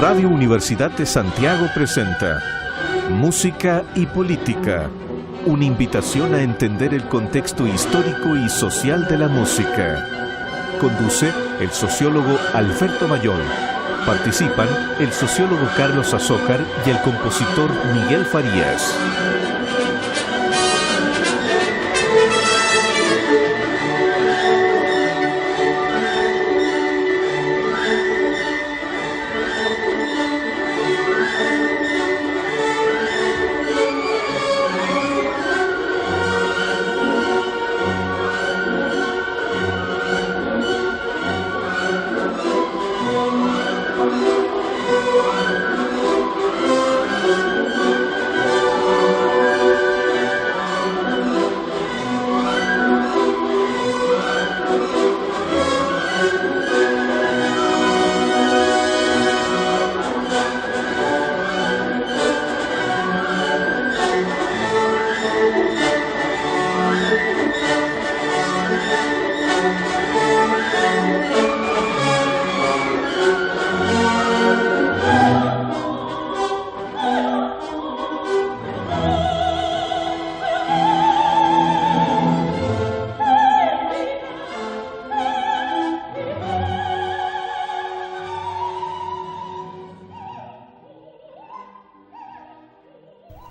Radio Universidad de Santiago presenta Música y Política, una invitación a entender el contexto histórico y social de la música. Conduce el sociólogo Alberto Mayol. Participan el sociólogo Carlos Azócar y el compositor Miguel Farías.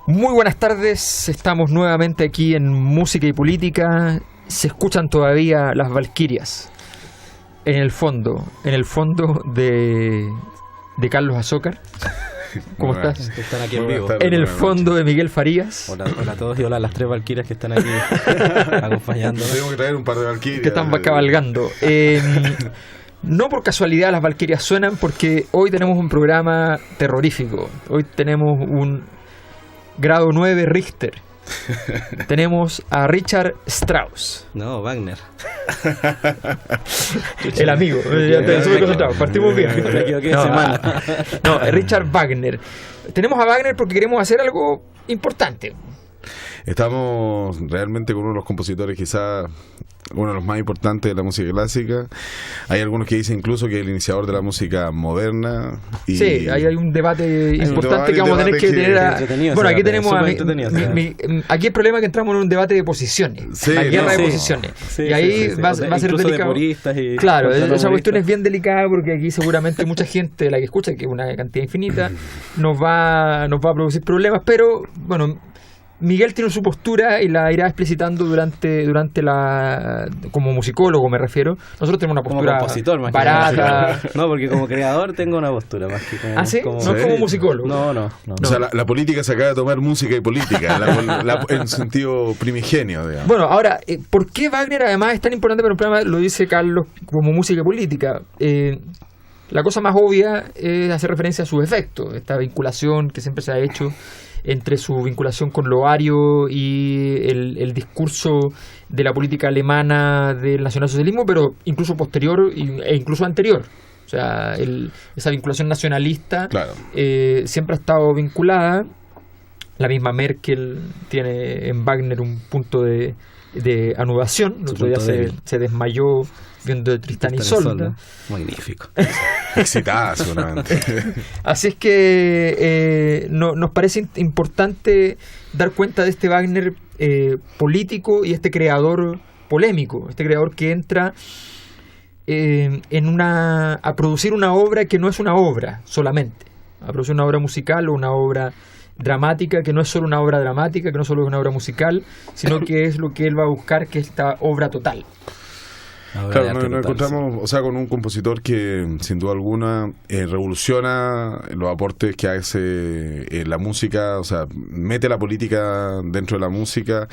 Muy buenas tardes, estamos nuevamente aquí en Música y Política. Se escuchan todavía las valquirias en el fondo de Carlos Azócar. ¿Cómo estás? Están aquí en vivo. En el fondo de Miguel Farías. Hola a todos y hola a las tres valquirias que están aquí acompañándonos. Tenemos que traer un par de valquirias. Que están cabalgando. No por casualidad las valquirias suenan, porque hoy tenemos un programa terrorífico. Hoy tenemos un grado 9 Richter. Tenemos a Richard Strauss. No, Wagner. El amigo. Ya te estuve concentrado. Partimos bien. Me equivoqué de semana. No, Richard Wagner. Tenemos a Wagner porque queremos hacer algo importante. Estamos realmente con uno de los compositores, quizás uno de los más importantes de la música clásica. Hay algunos que dicen incluso que es el iniciador de la música moderna. Y sí, hay un debate importante que vamos a tener que tener. Bueno, aquí tenemos aquí el problema es que entramos en un debate de posiciones, la guerra de posiciones. Sí, y ahí va a ser delicado. Claro, esa cuestión es bien delicada porque aquí seguramente mucha gente, la que escucha, que es una cantidad infinita, nos va a producir problemas, pero bueno, Miguel tiene su postura y la irá explicitando durante la, como musicólogo me refiero. Nosotros tenemos una postura como compositor, más barata. No, porque como creador tengo una postura más que como... ¿Ah, sí? No es como musicólogo. No. O sea, la política se acaba de tomar música y política, en sentido primigenio, digamos. Bueno, ahora, ¿por qué Wagner además es tan importante para un programa? Lo dice Carlos, como música y política. La cosa más obvia es hacer referencia a sus efectos, esta vinculación que siempre se ha hecho entre su vinculación con lo ario y el discurso de la política alemana del nacionalsocialismo, pero incluso posterior e incluso anterior. O sea, esa vinculación nacionalista, claro, siempre ha estado vinculada. La misma Merkel tiene en Wagner un punto de anudación. El otro día se desmayó viendo Tristán y Isolda. Magnífico. Excitada seguramente. Así es que nos parece importante dar cuenta de este Wagner político y este creador polémico, este creador que entra a producir una obra que no es una obra solamente, a producir una obra musical o una obra dramática, que no es solo una obra dramática, que no solo es una obra musical, sino que es lo que él va a buscar, que es esta obra total. Claro, nos encontramos, o sea, con un compositor que sin duda alguna revoluciona los aportes que hace la música, o sea, mete la política dentro de la música,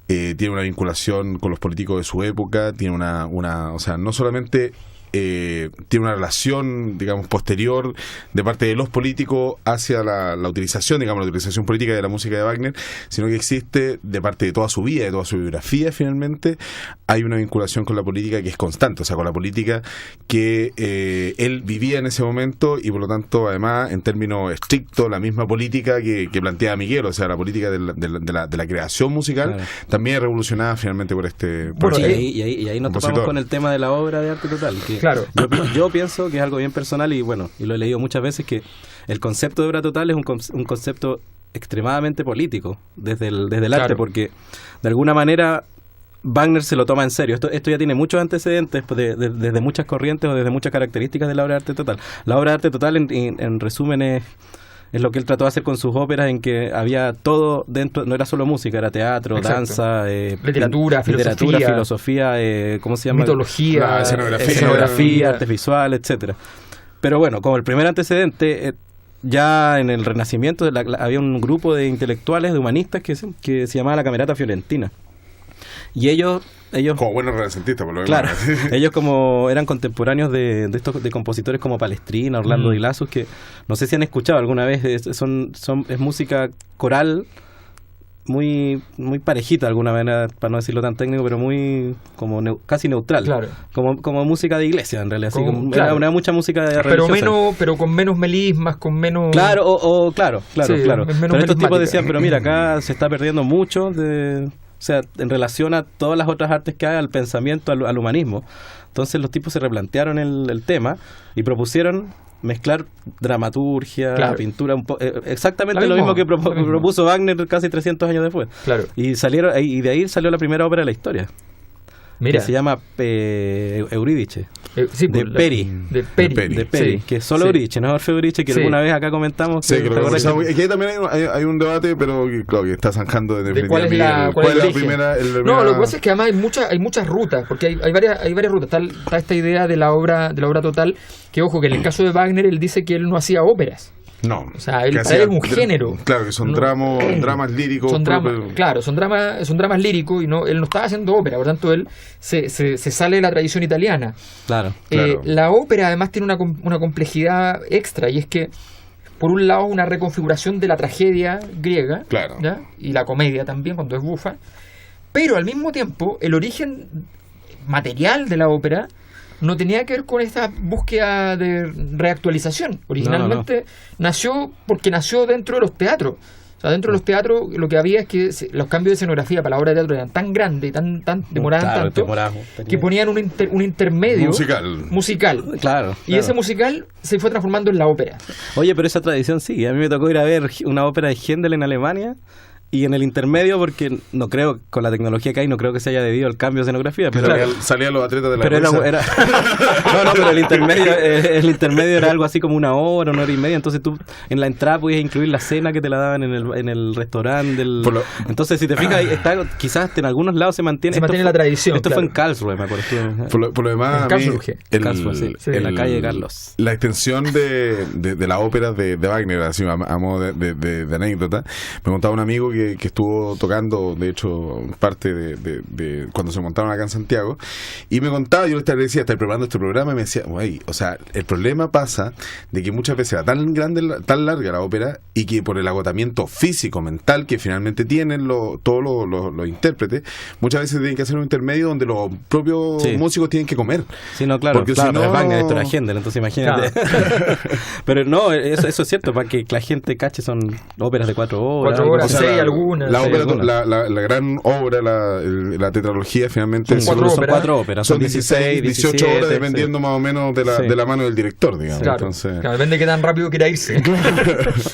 tiene una vinculación con los políticos de su época, tiene o sea, no solamente tiene una relación, digamos, posterior de parte de los políticos hacia la utilización, digamos, la utilización política de la música de Wagner, sino que existe de parte de toda su vida, de toda su biografía, finalmente, hay una vinculación con la política que es constante, o sea, con la política que él vivía en ese momento y, por lo tanto, además, en términos estrictos, la misma política que plantea Miguel, o sea, la política de la creación musical, claro, también es revolucionada finalmente por este... Bueno, y ahí nos topamos con el tema de la obra de arte total, que Claro. Yo pienso que es algo bien personal y bueno, y lo he leído muchas veces, que el concepto de obra total es un concepto extremadamente político desde el arte, porque de alguna manera Wagner se lo toma en serio. Esto ya tiene muchos antecedentes desde muchas corrientes o desde muchas características de la obra de arte total. La obra de arte total, en resumen, es lo que él trató de hacer con sus óperas, en que había todo dentro, no era solo música, era teatro, danza, literatura, filosofía, ¿cómo se llama? Mitología, escenografía, artes visuales, etcétera. Pero bueno, como el primer antecedente, ya en el Renacimiento había un grupo de intelectuales, de humanistas, que se llamaba la Camerata Fiorentina. Y ellos como buenos renacentistas, por lo claro, ellos como eran contemporáneos de compositores como Palestrina, Orlando Di Lassus, que no sé si han escuchado alguna vez, es música coral muy parejita de alguna manera, para no decirlo tan técnico, pero muy como casi neutral, claro, como música de iglesia en realidad, claro, mucha música religiosa, pero con menos melismas, con menos claro. Pero estos tipos decían, pero mira, acá se está perdiendo mucho o sea, en relación a todas las otras artes que hay, al pensamiento, al humanismo. Entonces los tipos se replantearon el tema y propusieron mezclar dramaturgia, pintura, exactamente lo mismo que propuso Wagner casi 300 años después. Claro. Y de ahí salió la primera ópera de la historia. Mira. Que se llama Eurídice. De Peri, que es solo Euridice, no Orfeo Euridice, que alguna vez acá comentamos. Sí, que también hay un debate, pero claro, que está zanjando de cuál es la primera. No, lo que pasa es que además hay muchas rutas, porque hay varias rutas. Está esta idea de la obra total, que ojo, que en el caso de Wagner él dice que él no hacía óperas. No. O sea, para él es un género. Claro, que son dramas líricos. Son dramas líricos y él no estaba haciendo ópera, por tanto él se sale de la tradición italiana. Claro. La ópera además tiene una complejidad extra, y es que por un lado una reconfiguración de la tragedia griega, ¿ya? Y la comedia también cuando es bufa, pero al mismo tiempo el origen material de la ópera no tenía que ver con esta búsqueda de reactualización. Originalmente nació porque nació dentro de los teatros. O sea, dentro de los teatros lo que había es que los cambios de escenografía para la obra de teatro eran tan grandes y tan demoraban tanto que ponían un intermedio musical. Claro. Y ese musical se fue transformando en la ópera. Oye, pero esa tradición sí. A mí me tocó ir a ver una ópera de Händel en Alemania. Y en el intermedio, porque no creo, con la tecnología que hay, no creo que se haya debido al cambio de escenografía. Pero salían los atletas de la pero pero el intermedio era algo así como una hora y media. Entonces tú en la entrada podías incluir la cena que te la daban en el restaurante. Entonces, si te fijas, quizás en algunos lados se mantiene la tradición. Esto fue en Karlsruhe, me acuerdo. Por lo demás, en en la calle Carlos. La extensión de la ópera de Wagner, así a modo de anécdota, me contaba un amigo que estuvo tocando, de hecho, parte de cuando se montaron acá en Santiago, y me contaba, yo le decía, estoy preparando este programa, y me decía, o sea, el problema pasa de que muchas veces era tan larga la ópera, y que por el agotamiento físico, mental, que finalmente tienen todos los intérpretes, muchas veces tienen que hacer un intermedio donde los propios músicos tienen que comer. Sí, no, claro, porque si no, es Wagner, esto era Händel, entonces imagínate. Claro. Pero no, eso es cierto, para que la gente cache, son óperas de 4 horas. 4 horas, o sea, 6 algunas. La ópera, la gran obra, la tetralogía, finalmente son 4 óperas. Son 16, 18 horas, dependiendo más o menos de la mano del director, digamos. Claro, entonces, depende de qué tan rápido quiera irse.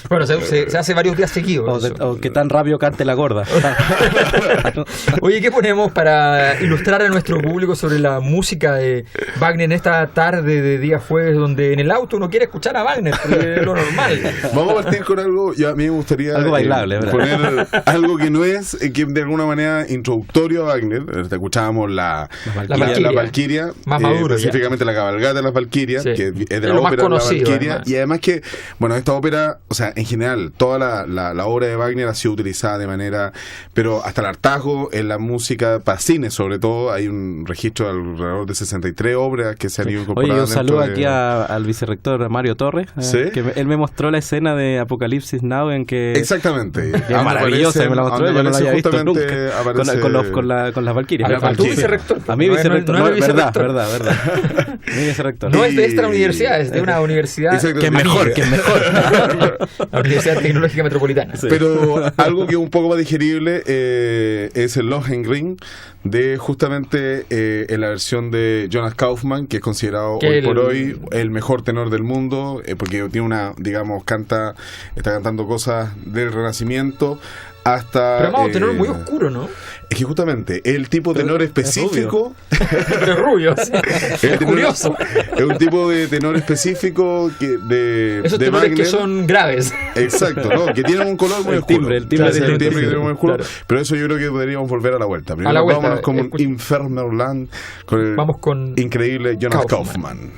Bueno, se hace varios días seguidos. O qué tan rápido cante la gorda. Oye, ¿qué ponemos para ilustrar a nuestro público sobre la música de Wagner en esta tarde de día jueves, donde en el auto uno quiere escuchar a Wagner, porque es lo normal? Vamos a partir con algo, a mí me gustaría algo bailable, poner algo que no es, que de alguna manera introductorio a Wagner. Escuchábamos la Valquiria, más maduro, específicamente la cabalgata de las Valquirias, que es de la ópera de la Valquiria, y además que, bueno, esta ópera, o sea, en general, toda la obra de Wagner ha sido utilizada de manera, pero hasta el hartazgo en la música para cine, sobre todo, hay un registro de alrededor de 63 obras que se han ido incorporando. Oye, un saludo aquí al vicerrector Mario Torres, que él me mostró la escena de Apocalipsis Now en que... Exactamente. maravillosa, me la mostró, yo no la había visto nunca. Aparece... Con las valquirias. Tú vicerrector. A mí vicerrector. Verdad. Mi vicerrector. No es de esta universidad, es de una universidad que es mejor. La Universidad Tecnológica Metropolitana. Sí. Pero algo que es un poco más digerible es el Lohengrin de justamente en la versión de Jonas Kaufmann, que es considerado hoy por hoy el mejor tenor del mundo, porque tiene una, digamos, está cantando cosas del Renacimiento hasta... Pero vamos a tenor muy oscuro, ¿no? Es que justamente el tipo de tenor específico... Pero es rubio, sí. Es curioso. Es un tipo de tenor específico esos tenores que son graves. Exacto, ¿no? Que tienen un color muy oscuro. El timbre que tiene muy oscuro. Claro. Pero eso yo creo que podríamos volver a la vuelta. Primero vámonos con un Infernoland con el increíble Jonas Kaufmann.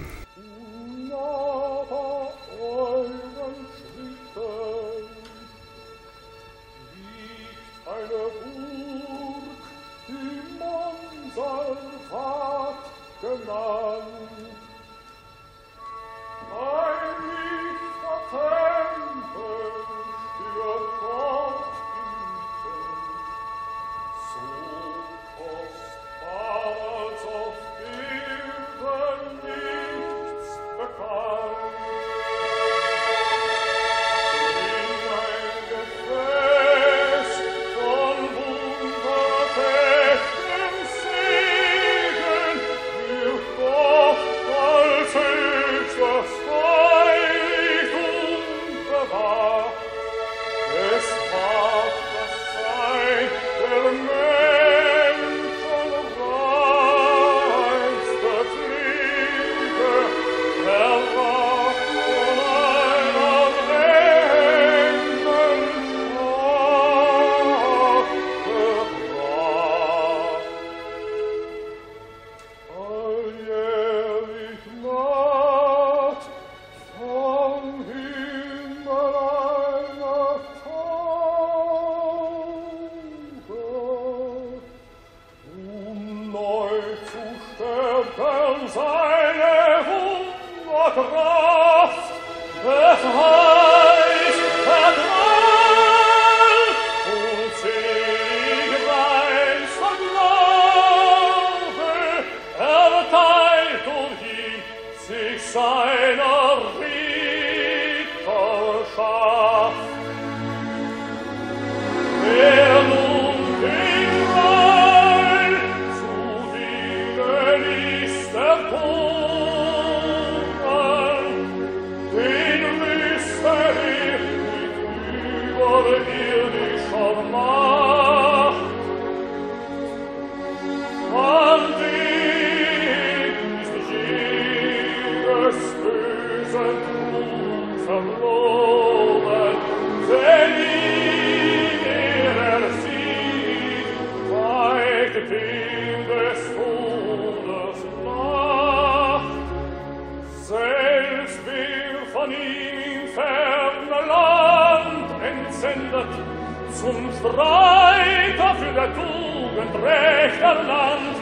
Zum Streiter für der Tugend rechter Land,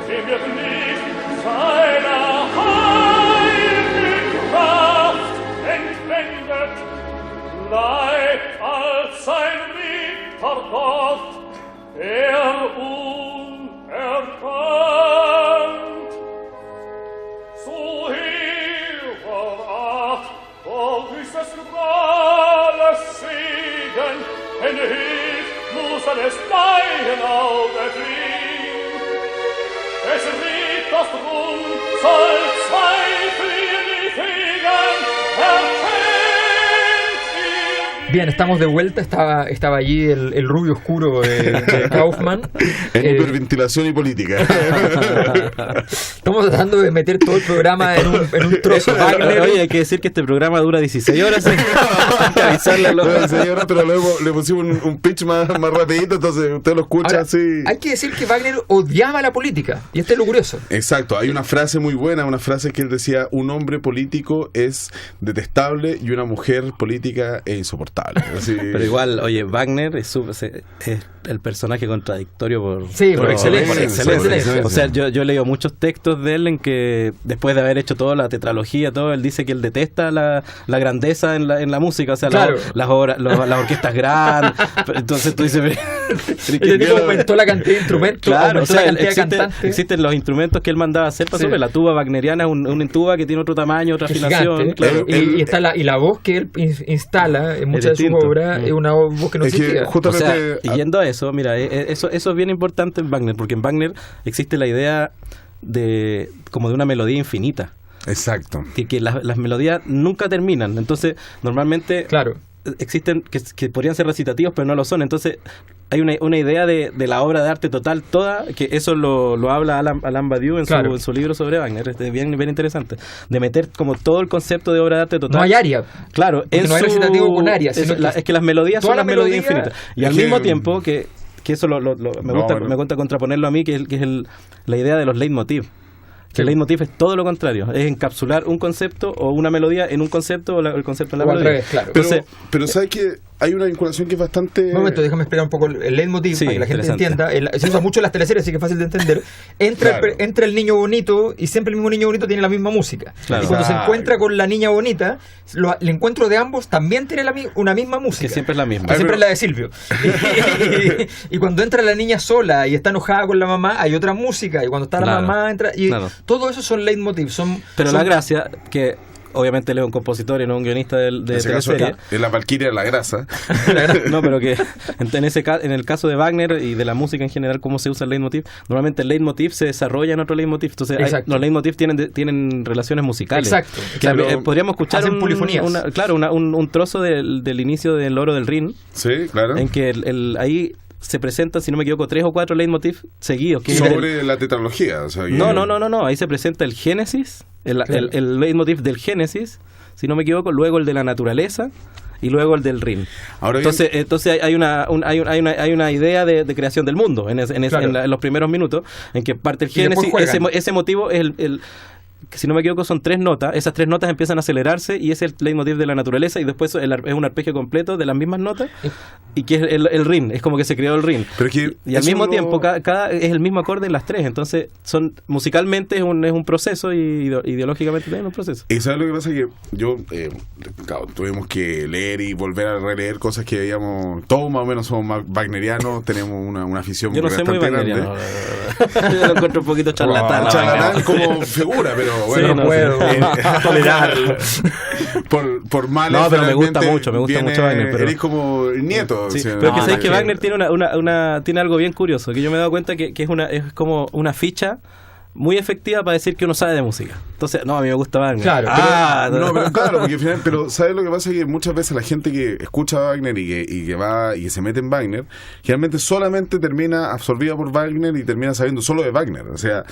dem wird nicht seiner heiligen Kraft entwendet, bleibt als sein Ritter dort, unerkannt. So Herr, o höchstes Grales Segen, en Hilf muss alles dein Auge fliehen. Es liegt das Drum, soll Zweifel nicht hegen, Bien, estamos de vuelta. Estaba allí el rubio oscuro de Kaufmann. En hiperventilación y política. Estamos tratando de meter todo el programa en un trozo. Wagner. Oye, hay que decir que este programa dura 16 horas. Hay que avisarle a los 16 horas, pero luego le pusimos un pitch más rapidito, entonces usted lo escucha. Ahora, así. Hay que decir que Wagner odiaba la política, y este es lo curioso. Exacto, hay una frase muy buena, una frase que él decía: un hombre político es detestable y una mujer política es insoportable. impensable. Así. Pero igual, oye, Wagner es el personaje contradictorio por excelencia. O sea, yo he leído muchos textos de él en que después de haber hecho toda la tetralogía, él dice que él detesta la grandeza en la música, o sea, las obras, las orquestas grandes. Entonces tú dices, aumentó la cantidad de instrumentos, claro, o sea, la cantidad de cantantes. Existen los instrumentos que él mandaba a hacer para sobre la tuba wagneriana, es una tuba que tiene otro tamaño, otra afinación. Claro. Y está la voz que él instala en muchas de sus obras es una voz que no existía. Y yendo a eso, mira, eso es bien importante en Wagner, porque en Wagner existe la idea de como de una melodía infinita. Exacto. Que las melodías nunca terminan. Entonces, normalmente existen que podrían ser recitativos, pero no lo son. Entonces, hay una idea de la obra de arte total, toda, que eso lo habla Alain Badiou en su libro sobre Wagner. Es bien interesante. De meter como todo el concepto de obra de arte total. No hay aria. Claro. No hay recitativo con aria. Es que las melodías son las melodías infinitas. Y al mismo tiempo que eso me gusta contraponerlo a mí, que es la idea de los leitmotiv. Que el leitmotiv es todo lo contrario, es encapsular un concepto o una melodía en un concepto o el concepto en la melodía. Revés, claro. Pero ¿sabes que hay una vinculación que es bastante... Un momento, déjame explicar un poco el leitmotiv para que la gente entienda. Se usa mucho en las teleseries, así que es fácil de entender. Entra el niño bonito y siempre el mismo niño bonito tiene la misma música. Claro. Y cuando se encuentra con la niña bonita, el encuentro de ambos también tiene una misma música. Que siempre es la misma. Que siempre es la de Silvio. Y cuando entra la niña sola y está enojada con la mamá, hay otra música. Y cuando está la mamá, entra... Y todo eso son leitmotiv. Pero la gracia que... Obviamente él es un compositor y no un guionista de teleserie. Es la Valquiria de la grasa. No, pero que en el caso de Wagner y de la música en general, cómo se usa el leitmotiv, normalmente el leitmotiv se desarrolla en otro leitmotiv. Entonces los leitmotiv tienen relaciones musicales. Exacto. Podríamos escuchar un trozo del inicio del Oro del Rin. Sí, claro. En que ahí se presentan, si no me equivoco, 3 o 4 leitmotiv seguidos. Sobre la tetralogía. O sea, No. Ahí se presenta el Génesis, el leitmotiv del Génesis, si no me equivoco, luego el de la naturaleza y luego el del Rin. Entonces hay una idea de creación del mundo en los primeros minutos, en que parte el Génesis. Ese motivo es que si no me equivoco son 3 notas, esas 3 notas empiezan a acelerarse y es el leitmotiv de la naturaleza, y después es un arpegio completo de las mismas notas, y que es el Rin, es como que se creó el Rin. Y al mismo tiempo cada es el mismo acorde en las 3, entonces musicalmente es un proceso y ideológicamente también es un proceso. Y ¿sabes lo que pasa? Que yo tuvimos que leer y volver a releer cosas que veíamos, todos más o menos somos wagnerianos, tenemos una afición yo no soy muy wagneriano, yo lo encuentro un poquito charlatán. Charlatán como figura, pero bueno, no puedo tolerarlo por mal. No, pero me gusta mucho Wagner, pero eres como el nieto. Sí, pero que sabes que Wagner tiene tiene algo bien curioso, que yo me he dado cuenta que es como una ficha muy efectiva para decir que uno sabe de música. Entonces, no, a mí me gusta Wagner. Claro, porque al final, pero ¿sabes lo que pasa? Que muchas veces la gente que escucha a Wagner y que va y que se mete en Wagner, generalmente solamente termina absorbida por Wagner y termina sabiendo solo de Wagner. O sea,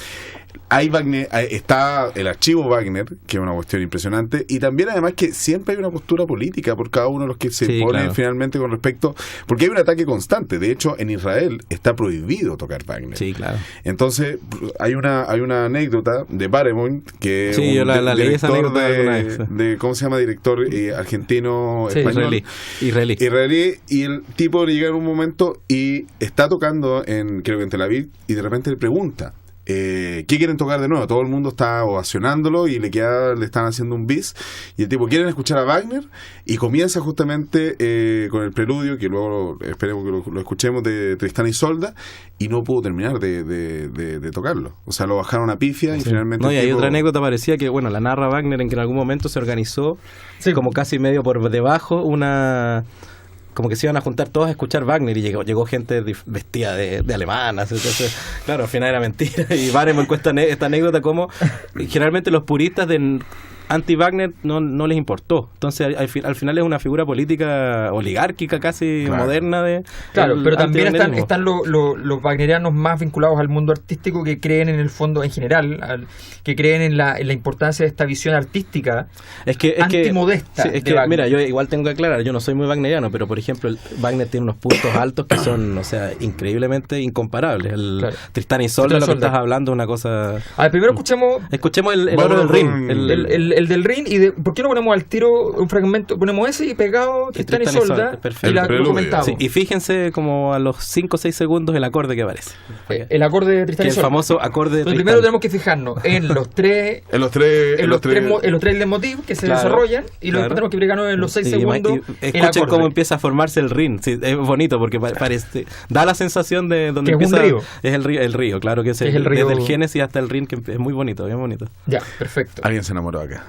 está el archivo Wagner, que es una cuestión impresionante, y también además que siempre hay una postura política por cada uno de los que se ponen finalmente con respecto, porque hay un ataque constante. De hecho, en Israel está prohibido tocar Wagner. Sí, claro. Entonces, hay una anécdota de Barenboim, que es un director de ¿cómo se llama? Director argentino, español, israelí, y el tipo llega en un momento y está tocando creo que en Tel Aviv, y de repente le pregunta ¿qué quieren tocar de nuevo? Todo el mundo está ovacionándolo y le están haciendo un bis, y el tipo, ¿quieren escuchar a Wagner? Y comienza justamente con el preludio, que luego esperemos que lo escuchemos, de Tristán y Isolda, y no pudo terminar de tocarlo. O sea, lo bajaron a pifia y finalmente... No, y hay otra anécdota parecida que, bueno, la narra Wagner, en que en algún momento se organizó como casi medio por debajo como que se iban a juntar todos a escuchar Wagner, y llegó gente vestida de alemanas. Entonces, claro, al final era mentira. Y Barenboim cuenta esta anécdota como generalmente los puristas de anti-Wagner no les importó. Entonces al final es una figura política oligárquica casi moderna pero también están los wagnerianos más vinculados al mundo artístico, que creen en el fondo en general, que creen en la importancia de esta visión artística antimodesta. Mira, yo igual tengo que aclarar, yo no soy muy wagneriano, pero por ejemplo Wagner tiene unos puntos altos que son, o sea, increíblemente incomparables. Tristán y Isolda, lo que estás hablando, una cosa... A ver, primero escuchemos el Oro del Rin, el del Rin, y ¿por qué no ponemos al tiro un fragmento? Ponemos ese y pegado Tristán y Isolda, y lo comentamos. Sí, y fíjense como a los 5 o 6 segundos el acorde que aparece. El acorde de Tristán y Isolda. El famoso acorde de Entonces, primero tenemos que fijarnos en los tres leitmotiv que se desarrollan, y luego tenemos que pegarnos en los 6 segundos. Escuchen cómo empieza a formarse el Rin. Sí, es bonito porque parece, da la sensación de donde que empieza. Es un río. Es el río, claro que es el río. Desde el Génesis hasta el Rin, que es muy bonito, bien bonito. Ya, perfecto. Alguien se enamoró acá.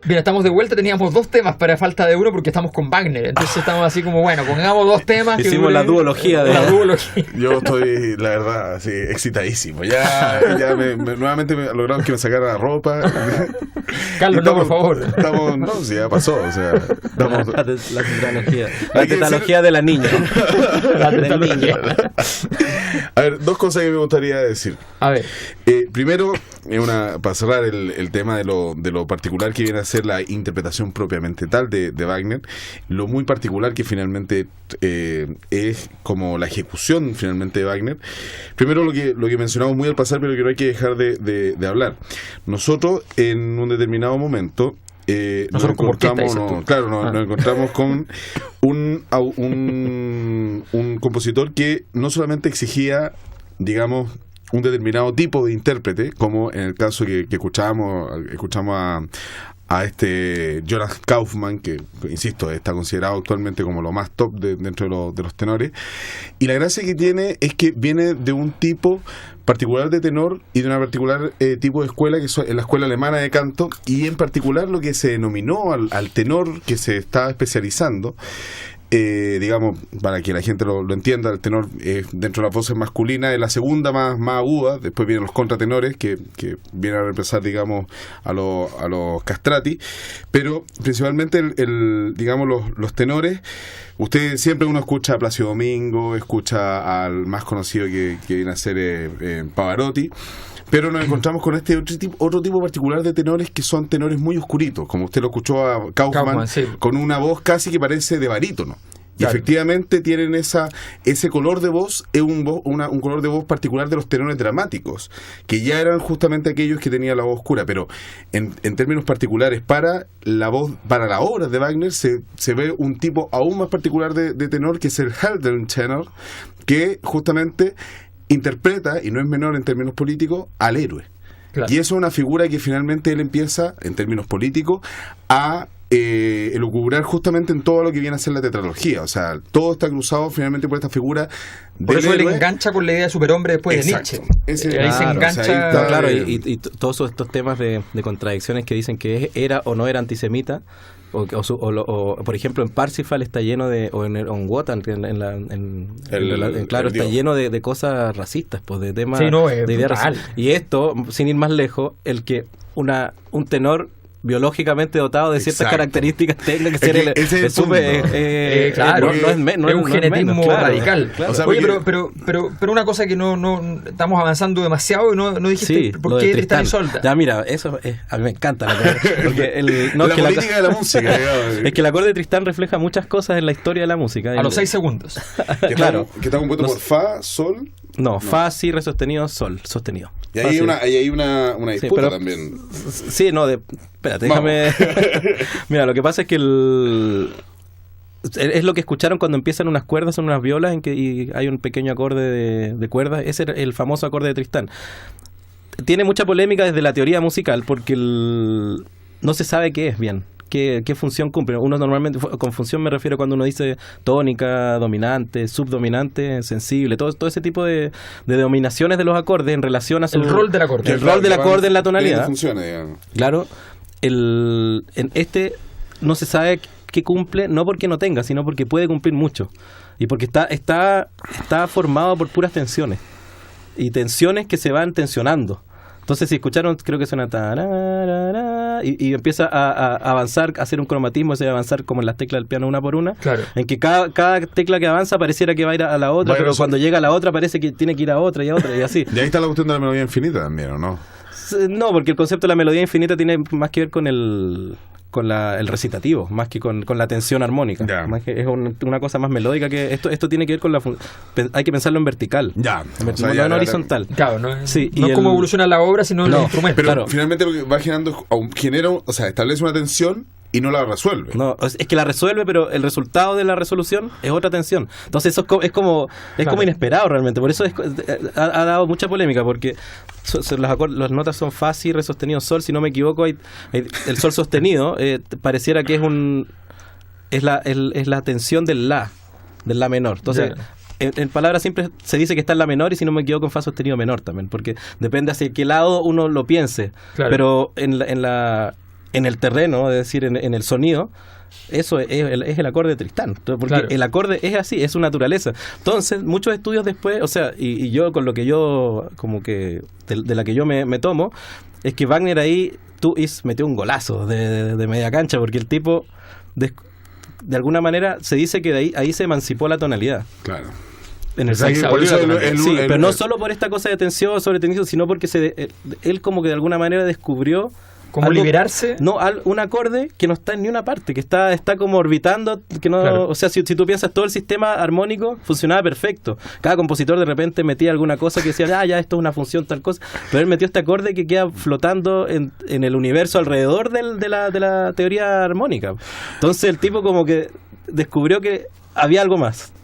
Mira, estamos de vuelta, teníamos 2 temas para falta de uno porque estamos con Wagner, entonces estamos así como, bueno, pongamos 2 temas. Hicimos la duología. Yo estoy, la verdad, sí, excitadísimo. Nuevamente me lograron que me sacara la ropa. Carlos, no, por favor. No, sí, ya pasó, o sea. La tetralogía. La tetralogía de la niña. La tetralogía. A ver, 2 cosas que me gustaría decir. A ver. Primero, para cerrar el tema de lo particular que viene a ser la interpretación propiamente tal de Wagner, lo muy particular que finalmente es como la ejecución finalmente de Wagner. Primero lo que mencionamos muy al pasar, pero que no hay que dejar de hablar. Nosotros en un determinado momento nos encontramos con un compositor que no solamente exigía, digamos, un determinado tipo de intérprete, como en el caso que escuchamos a este Jonas Kaufmann, que insisto está considerado actualmente como lo más top dentro de los tenores, y la gracia que tiene es que viene de un tipo particular de tenor y de una particular tipo de escuela, que es la escuela alemana de canto, y en particular lo que se denominó al tenor que se está especializando. Digamos, para que la gente lo entienda, el tenor dentro de las voces masculinas es la segunda más aguda, después vienen los contratenores que vienen a reemplazar, digamos, a los castrati, pero principalmente digamos los tenores. Usted siempre uno escucha a Plácido Domingo, escucha al más conocido que viene a ser Pavarotti, pero nos encontramos con este otro tipo particular de tenores que son tenores muy oscuritos, como usted lo escuchó a Kaufmann, sí, con una voz casi que parece de barítono. Y claro, efectivamente tienen ese color de voz, es un color de voz particular de los tenores dramáticos, que ya eran justamente aquellos que tenían la voz oscura, pero en términos particulares para la obra de Wagner se ve un tipo aún más particular de tenor, que es el Heldentenor, que justamente interpreta, y no es menor en términos políticos, al héroe. Claro. Y eso es una figura que finalmente él empieza, en términos políticos, a elucubrar justamente en todo lo que viene a ser la tetralogía. O sea, todo está cruzado finalmente por esta figura. Por eso él engancha con la idea de superhombre después. Exacto, de Nietzsche. Ahí se engancha. O sea, claro, y todos estos temas de contradicciones que dicen que era o no era antisemita. O por ejemplo en Parsifal está lleno de, o en Wotan claro, está lleno de cosas racistas, pues, de temas, sí, no, de ideas racistas. Y esto, sin ir más lejos, el que un tenor biológicamente dotado de ciertas características tenga que ser claro, no es un genetismo radical. Claro. O sea, oye, pero una cosa que no estamos avanzando demasiado y no dijiste por qué Tristán y Isolda. Ya, mira, eso a mí me encanta porque la política de la música. Es que el acorde de Tristán refleja muchas cosas en la historia de la música. A los 6 segundos. Claro. Que está compuesto por Fa, Sol. No, Fa, Si, Re sostenido, Sol sostenido. Y ahí hay una disputa también. Sí, no, espérate, déjame. Mira, lo que pasa es que es lo que escucharon cuando empiezan unas cuerdas, son unas violas y hay un pequeño acorde de cuerdas. Ese es el famoso acorde de Tristán. Tiene mucha polémica desde la teoría musical porque no se sabe qué es bien. ¿Qué función cumple? Uno normalmente, con función me refiero cuando uno dice tónica, dominante, subdominante, sensible, todo ese tipo de dominaciones de los acordes en relación a su... El rol del acorde. El rol del acorde en la tonalidad. Funciona, digamos. Claro. En este no se sabe qué cumple, no porque no tenga, sino porque puede cumplir mucho. Y porque está formado por puras tensiones. Y tensiones que se van tensionando. Entonces, si escucharon, creo que suena y empieza a avanzar, a hacer un cromatismo, a avanzar como en las teclas del piano una por una, claro, en que cada tecla que avanza pareciera que va a ir a la otra, pero cuando llega a la otra parece que tiene que ir a otra y así. Y ahí está la cuestión de la melodía infinita también, ¿o no? No, porque el concepto de la melodía infinita tiene más que ver con el recitativo, más que con la tensión armónica. Más que es una cosa más melódica que esto tiene que ver con hay que pensarlo en vertical. No en horizontal. Claro, no es cómo evoluciona la obra, sino los instrumentos. Pero finalmente lo que va generando establece una tensión y no la resuelve. No, es que la resuelve, pero el resultado de la resolución es otra tensión. Entonces eso es como inesperado realmente. Por eso ha dado mucha polémica, porque las notas son Fa, Si, Re sostenido, Sol. Si no me equivoco, el Sol sostenido pareciera que es la tensión del La menor. Entonces, en palabras simples se dice que está en La menor, y si no me equivoco en Fa sostenido menor también, porque depende hacia qué lado uno lo piense. Claro. Pero en en el terreno, es decir, en el sonido, eso es el acorde de Tristán, porque el acorde es así, es su naturaleza. Entonces, muchos estudios después, o sea, y yo con lo que yo, como que, de la que yo me tomo, es que Wagner ahí, metió un golazo de media cancha, porque el tipo, de alguna manera, se dice que ahí se emancipó la tonalidad. Claro. En el pero no solo por esta cosa de tensión sobre tensión, sino porque él como que de alguna manera descubrió ¿cómo liberarse? No, un acorde que no está en ni una parte, que está como orbitando, que no, claro. O sea, si tú piensas, todo el sistema armónico funcionaba perfecto. Cada compositor de repente metía alguna cosa que decía, ya esto es una función, tal cosa, pero él metió este acorde que queda flotando en el universo alrededor de la teoría armónica. Entonces el tipo como que descubrió que había algo más.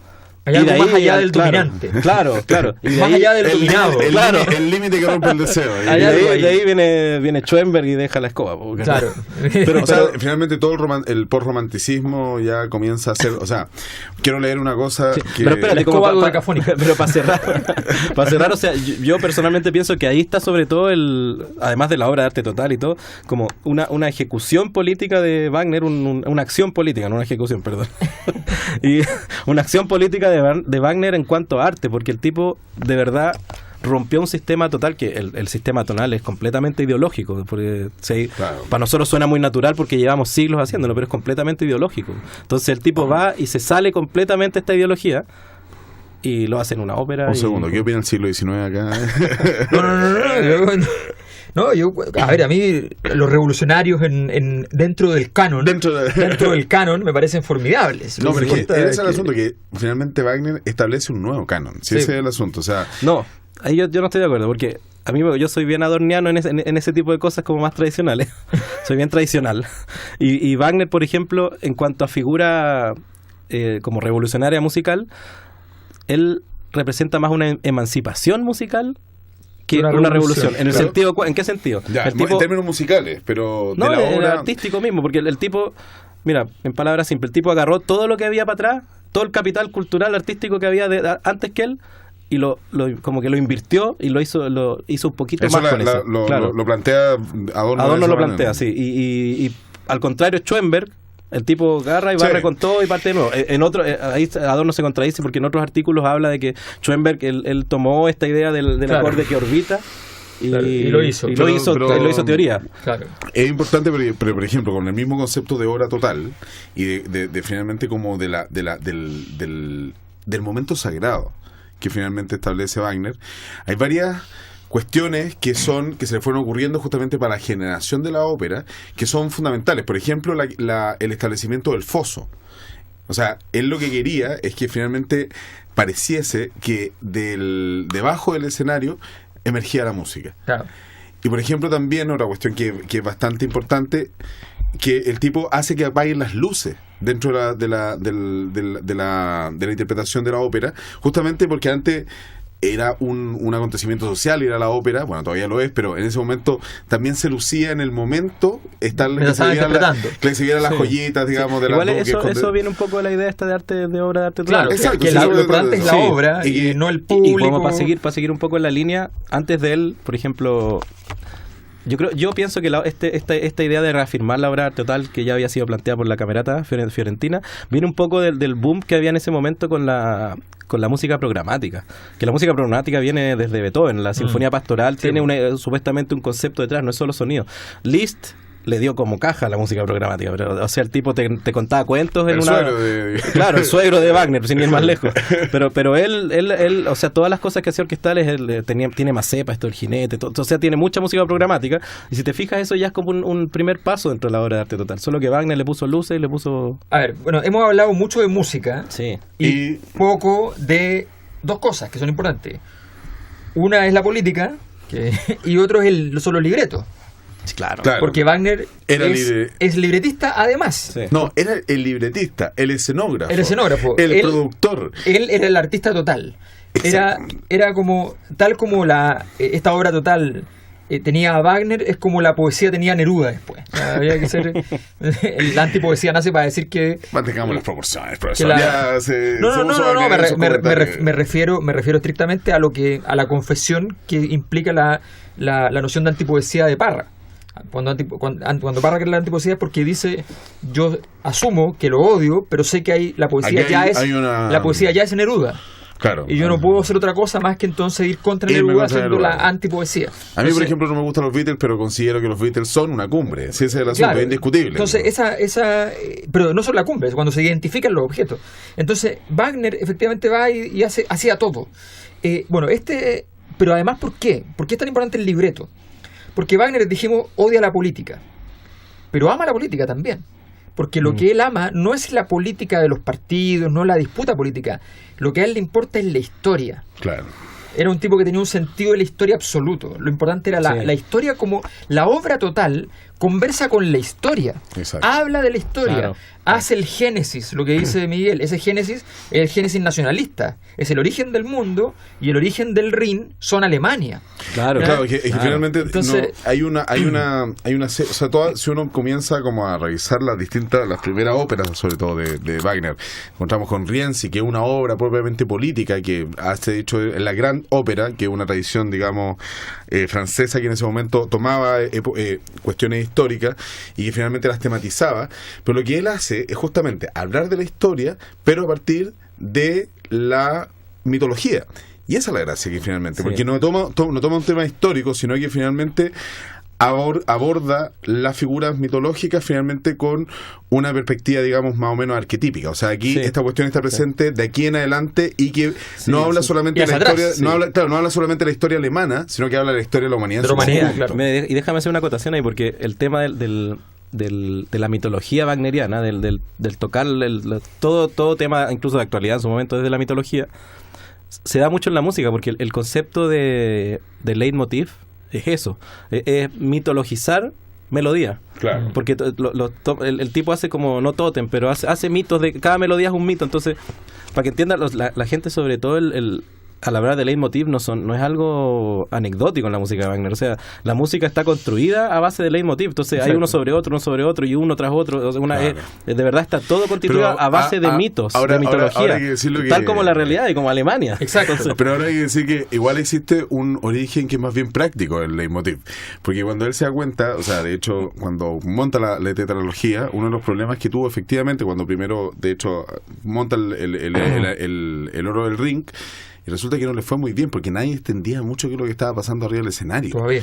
Hay algo más allá del dominante. Claro. Y más allá del dominado. El límite que rompe el deseo. De ahí viene Schoenberg y deja la escoba. Claro. Pero finalmente todo el post-romanticismo ya comienza a ser... O sea, quiero leer una cosa que... Pero espérate, pero para cerrar, o sea, yo personalmente pienso que ahí está sobre todo además de la obra de arte total y todo, como una ejecución política de Wagner, una acción política, no una ejecución, perdón. Y una acción política de Wagner en cuanto a arte, porque el tipo de verdad rompió un sistema total, que el sistema tonal es completamente ideológico, porque para nosotros suena muy natural porque llevamos siglos haciéndolo, pero es completamente ideológico. Entonces el tipo va y se sale completamente de esta ideología y lo hace en una ópera. Un segundo, ¿qué opina el siglo XIX acá? No, a mí los revolucionarios dentro del canon, del canon me parecen formables. No, pero ese es el asunto, que finalmente Wagner establece un nuevo canon. Sí. Ese es el asunto, o sea... No, ahí yo no estoy de acuerdo, porque a mí yo soy bien adorniano en ese tipo de cosas como más tradicionales. Soy bien tradicional. Y Wagner, por ejemplo, en cuanto a figura como revolucionaria musical, él representa más una emancipación musical que una revolución. En el sentido, ¿en qué sentido? Ya, en términos musicales, pero no, de la obra artístico mismo, porque el tipo, mira, en palabras simples, el tipo agarró todo lo que había para atrás, todo el capital cultural artístico que había antes que él, y como que lo invirtió y lo hizo un poquito eso más con eso. Lo plantea Adorno. Adorno lo plantea, sí. Y al contrario, Schoenberg, el tipo agarra y barre con todo y parte de nuevo. Ahí Adorno se contradice, porque en otros artículos habla de que Schoenberg él tomó esta idea del acorde que orbita y lo hizo teoría. Claro. Es importante, pero por ejemplo, con el mismo concepto de obra total y de finalmente como del momento sagrado que finalmente establece Wagner, hay varias cuestiones que se le fueron ocurriendo justamente para la generación de la ópera, que son fundamentales. Por ejemplo, el establecimiento del foso. O sea, él lo que quería es que finalmente pareciese que debajo del escenario emergía la música. Claro. Y por ejemplo también otra cuestión que es bastante importante, que el tipo hace que apaguen las luces dentro de la interpretación de la ópera, justamente porque antes era un acontecimiento social ir a la ópera, bueno, todavía lo es, pero en ese momento también se lucía en el momento que se vieran las joyitas, digamos, de igual eso viene un poco de la idea esta de obra de arte total. Claro, exacto, que lo importante es la obra y no el público. Y como para seguir un poco en la línea, antes de él, por ejemplo, yo pienso que esta idea de reafirmar la obra total que ya había sido planteada por la Camerata Fiorentina viene un poco del boom que había en ese momento con la música programática, que la música programática viene desde Beethoven. La Sinfonía Pastoral tiene supuestamente un concepto detrás, no es solo sonido. Liszt le dio como caja a la música programática, pero, o sea, el tipo te contaba cuentos en Claro, el suegro de Wagner, sin ir más lejos. Pero él, o sea, todas las cosas que hacía orquestales, tiene Mazepa, esto, el jinete, todo, o sea, tiene mucha música programática, y si te fijas, eso ya es como un primer paso dentro de la obra de arte total, solo que Wagner le puso luces y le puso... A ver, bueno, hemos hablado mucho de música, sí, y poco de dos cosas que son importantes. Una es la política, y otro es solo el libreto. Claro. Porque Wagner es libretista además. Sí. No, era el libretista, el escenógrafo. El productor. Él era el artista total. Era como, tal como esta obra total tenía a Wagner, es como la poesía tenía a Neruda después. Había que ser... la antipoesía nace para decir que... Mantengamos las proporciones, profesor. Me refiero estrictamente a la confesión que implica la noción de antipoesía de Parra. Cuando Parra crea la antipoesía es porque dice, yo asumo que lo odio, pero sé que hay la poesía la poesía ya es Neruda. Claro. Y yo no puedo hacer otra cosa más que entonces ir contra Neruda haciendo la antipoesía. A mí, por ejemplo, no me gustan los Beatles, pero considero que los Beatles son una cumbre. Si ese es el asunto, es indiscutible. Entonces, pero no son la cumbre, es cuando se identifican los objetos. Entonces, Wagner efectivamente va y hacía todo. Pero además, ¿por qué? ¿Por qué es tan importante el libreto? Porque Wagner, dijimos, odia la política, pero ama la política también. Porque lo que él ama no es la política de los partidos, no la disputa política. Lo que a él le importa es la historia. Claro. Era un tipo que tenía un sentido de la historia absoluto. Lo importante era la historia, como la obra total conversa con la historia. Exacto. Habla de la historia. Claro. Hace el génesis, lo que dice Miguel. Ese génesis es el génesis nacionalista. Es el origen del mundo y el origen del Rin son Alemania. Claro, que finalmente entonces, hay una o sea, si uno comienza como a revisar las primeras óperas, sobre todo de Wagner, encontramos con Rienzi, que es una obra propiamente política, que hace, de hecho, la gran ópera, que es una tradición, digamos, francesa, que en ese momento tomaba cuestiones históricas y que finalmente las tematizaba, pero lo que él hace es justamente hablar de la historia, pero a partir de la mitología. Y esa es la gracia, que finalmente, porque no toma un tema histórico, sino que finalmente aborda las figuras mitológicas finalmente con una perspectiva, digamos, más o menos arquetípica. O sea, aquí esta cuestión está presente de aquí en adelante y que no habla solamente de la historia, no habla solamente de la historia alemana, sino que habla de la historia de la humanidad. Claro. Y déjame hacer una acotación ahí, porque el tema de la mitología wagneriana, del tocar todo tema, incluso de actualidad en su momento desde la mitología, se da mucho en la música, porque el concepto de leitmotiv es eso, es mitologizar melodía. Claro. Porque el tipo hace como, no tótem, pero hace mitos, de cada melodía es un mito. Entonces, para que entiendan la gente, sobre todo al hablar de leitmotiv, no es algo anecdótico en la música de Wagner. O sea, la música está construida a base de leitmotiv. Entonces hay uno sobre otro y uno tras otro. O sea, de verdad está todo constituido a base de mitos, de mitología. Ahora hay que decirlo, tal como la realidad y como Alemania. Exacto. Entonces, pero ahora hay que decir que igual existe un origen que es más bien práctico del leitmotiv. Porque cuando él se da cuenta, o sea, de hecho, cuando monta la tetralogía, uno de los problemas que tuvo efectivamente, cuando primero, de hecho, monta el oro del Ring, y resulta que no le fue muy bien porque nadie entendía mucho qué es lo que estaba pasando arriba del escenario. Todavía.